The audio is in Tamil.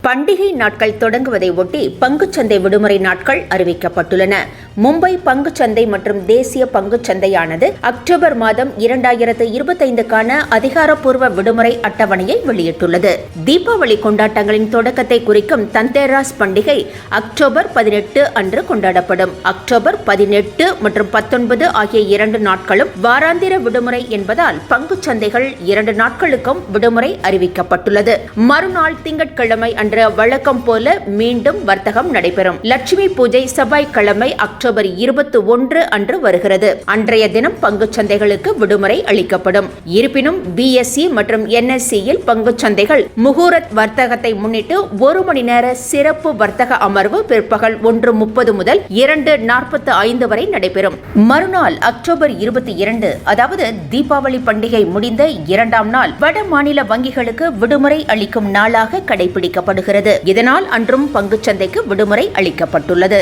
பண்டிகை நாட்கள் தொடங்குவதை ஒட்டி பங்குச்சந்தை விடுமுறை நாட்கள் அறிவிக்கப்பட்டுள்ளன. மும்பை பங்குச்சந்தை மற்றும் தேசிய பங்குச்சந்தையானது அக்டோபர் மாதம் 2025க்கான அதிகாரப்பூர்வ விடுமுறை அட்டவணையை வெளியிட்டுள்ளது. தீபாவளி கொண்டாட்டங்களின் தொடக்கத்தை குறிக்கும் தந்தேராஸ் பண்டிகை அக்டோபர் 18 அன்று கொண்டாடப்படும். அக்டோபர் 18 மற்றும் 19 ஆகிய 2 நாட்களும் வாராந்திர விடுமுறை என்பதால் பங்குச்சந்தைகள் 2 நாட்களுக்கும் விடுமுறை அறிவிக்கப்பட்டுள்ளது. மறுநாள் திங்கட்கிழமை அன்று வழக்கம் போல மீண்டும் வர்த்தகம் நடைபெறும். லட்சுமி பூஜை செவ்வாய்க்கிழமை அக்டோபர் 21 அன்று வருகிறது. அன்றைய தினம் பங்குச்சந்தைகளுக்கு விடுமுறை அளிக்கப்படும். இருப்பினும் BSE மற்றும் NSEயில் பங்குச்சந்தைகள் முகூர்த் வர்த்தகத்தை முன்னிட்டு 1 மணி நேர சிறப்பு வர்த்தக அமர்வு பிற்பகல் 1:30 முதல் 2:45 வரை நடைபெறும். மறுநாள் அக்டோபர் 22 அதாவது தீபாவளி பண்டிகை முடிந்த 2ஆம் நாள் வட மாநில வங்கிகளுக்கு விடுமுறை அளிக்கும் நாளாக கடைபிடிக்கப்படுகிறது. இதனால் அன்றும் பங்குச்சந்தைக்கு விடுமுறை அளிக்கப்பட்டுள்ளது.